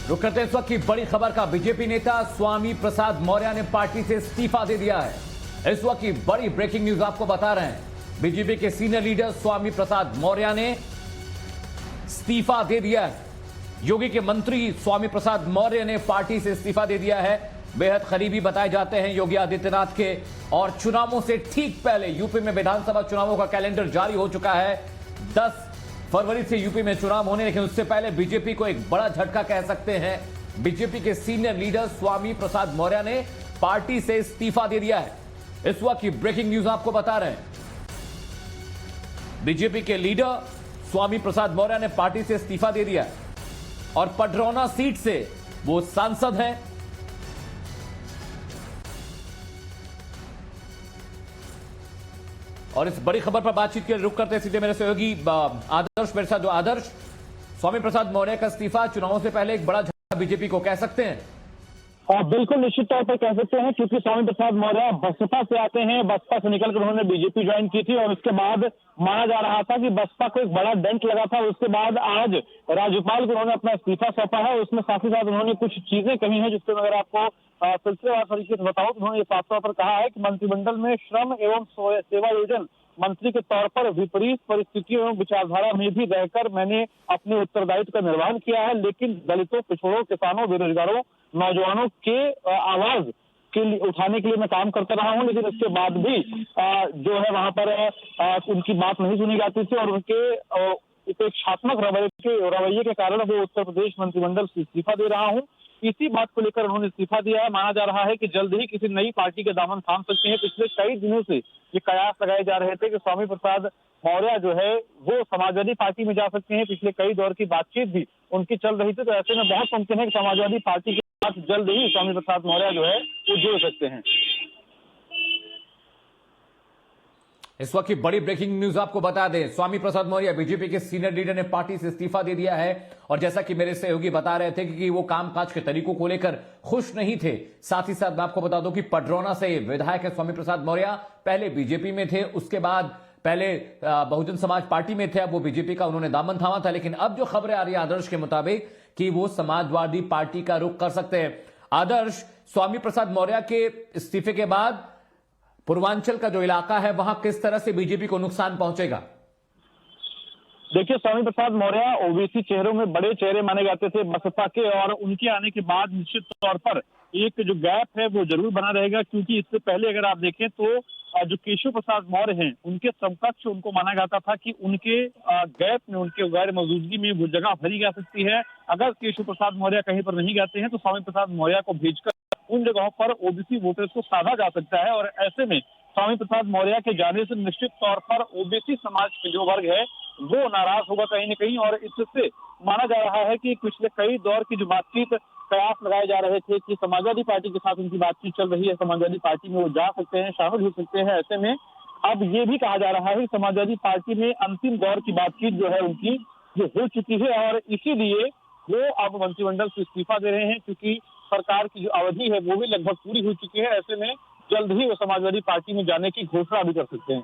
रुक करते इस वक्त की बड़ी खबर का। बीजेपी नेता स्वामी प्रसाद मौर्य ने पार्टी से इस्तीफा दे दिया है। इस वक्त की बड़ी ब्रेकिंग न्यूज आपको बता रहे हैं। बीजेपी के सीनियर लीडर स्वामी प्रसाद मौर्य ने इस्तीफा दे दिया है। योगी के मंत्री स्वामी प्रसाद मौर्य ने पार्टी से इस्तीफा दे दिया है। बेहद करीबी बताए जाते हैं योगी आदित्यनाथ के, और चुनावों से ठीक पहले यूपी में विधानसभा चुनावों का कैलेंडर जारी हो चुका है। 10 फरवरी से यूपी में चुनाव होने, लेकिन उससे पहले बीजेपी को एक बड़ा झटका कह सकते हैं। बीजेपी के सीनियर लीडर स्वामी प्रसाद मौर्य ने पार्टी से इस्तीफा दे दिया है। इस वक्त की ब्रेकिंग न्यूज आपको बता रहे हैं। बीजेपी के लीडर स्वामी प्रसाद मौर्य ने पार्टी से इस्तीफा दे दिया है और पडरौना सीट से वो सांसद हैं। और इस बड़ी खबर पर बातचीत के लिए रुक करते सीधे मेरे सहयोगी आदर्श मेरे साथ। जो आदर्श, स्वामी प्रसाद मौर्य का इस्तीफा चुनावों से पहले एक बड़ा झटका बीजेपी को कह सकते हैं। बिल्कुल निश्चित तौर पर कह सकते हैं, क्योंकि स्वामी प्रसाद मौर्य बसपा से आते हैं। बसपा से निकलकर उन्होंने बीजेपी ज्वाइन की थी और उसके बाद माना जा रहा था कि बसपा को एक बड़ा डेंट लगा था। उसके बाद आज राज्यपाल को उन्होंने अपना इस्तीफा सौंपा है। उसमें साथ ही साथ उन्होंने कुछ चीजें कही हैं, जिससे अगर आपको सिलसिलेवार तरीके से बताऊं तो उन्होंने ये साफ तौर पर कहा है कि मंत्रिमंडल में श्रम एवं सेवा योजन मंत्री के तौर पर विपरीत परिस्थितियों एवं विचारधारा में भी रहकर मैंने अपने उत्तरदायित्व का निर्वहन किया है, लेकिन दलितों, पिछड़ों, किसानों, बेरोजगारों, नौजवानों के आवाज के लिए उठाने के लिए मैं काम करता रहा हूं। लेकिन इसके बाद भी जो है वहां पर उनकी बात नहीं सुनी जाती थी और उनके उपेक्षात्मक रवैये के कारण वो उत्तर प्रदेश मंत्रिमंडल से इस्तीफा दे रहा हूं। इसी बात को लेकर उन्होंने इस्तीफा दिया है। माना जा रहा है कि जल्द ही किसी नई पार्टी के दामन थाम सकते हैं। पिछले कई दिनों से ये कयास लगाए जा रहे थे कि स्वामी प्रसाद मौर्य जो है वो समाजवादी पार्टी में जा सकते हैं। पिछले कई दौर की बातचीत भी उनकी चल रही थी, तो ऐसे में बहुत मुमकिन है कि समाजवादी पार्टी के साथ जल्द ही स्वामी प्रसाद मौर्य जो है वो जुड़ सकते हैं। इस वक्त की बड़ी ब्रेकिंग न्यूज आपको बता दें, स्वामी प्रसाद मौर्य बीजेपी के सीनियर लीडर ने पार्टी से इस्तीफा दे दिया है। और जैसा कि मेरे सहयोगी बता रहे थे कि वो कामकाज के तरीकों को लेकर खुश नहीं थे। साथ ही साथ मैं आपको बता दूं कि पडरौना से विधायक है स्वामी प्रसाद मौर्य, पहले बीजेपी में थे, उसके बाद पहले बहुजन समाज पार्टी में थे, अब वो बीजेपी का उन्होंने दामन थामा था। लेकिन अब जो खबरें आ रही है आदर्श के मुताबिक कि वो समाजवादी पार्टी का रुख कर सकते हैं। आदर्श, स्वामी प्रसाद मौर्य के इस्तीफे के बाद पूर्वांचल का जो इलाका है वहां किस तरह से बीजेपी को नुकसान पहुंचेगा? देखिए, स्वामी प्रसाद मौर्य ओबीसी चेहरों में बड़े चेहरे माने जाते थे बसपा के, और उनके आने के बाद निश्चित तौर पर एक जो गैप है वो जरूर बना रहेगा। क्योंकि इससे पहले अगर आप देखें तो जो केशव प्रसाद मौर्य हैं उनके समकक्ष उनको माना जाता था कि उनके गैप में, उनके गैर मौजूदगी में वो जगह भरी जा सकती है। अगर केशव प्रसाद मौर्य कहीं पर नहीं जाते हैं तो स्वामी प्रसाद मौर्य को भेजकर उन जगहों पर ओबीसी वोटर्स को साधा जा सकता है। और ऐसे में स्वामी प्रसाद मौर्य के जाने से निश्चित तौर पर ओबीसी समाज के जो वर्ग है वो नाराज होगा कहीं न कहीं। और इससे माना जा रहा है कि पिछले कई दौर की जो बातचीत कयास लगाए जा रहे थे कि समाजवादी पार्टी के साथ उनकी बातचीत चल रही है, समाजवादी पार्टी में वो जा सकते हैं, शामिल हो सकते हैं। ऐसे में अब ये भी कहा जा रहा है कि समाजवादी पार्टी में अंतिम दौर की बातचीत जो है उनकी जो हो चुकी है, और इसीलिए वो अब मंत्रिमंडल से इस्तीफा दे रहे हैं, क्योंकि सरकार की जो अवधि है वो भी लगभग पूरी हो चुकी है। ऐसे में जल्द ही वो समाजवादी पार्टी में जाने की घोषणा भी कर सकते हैं।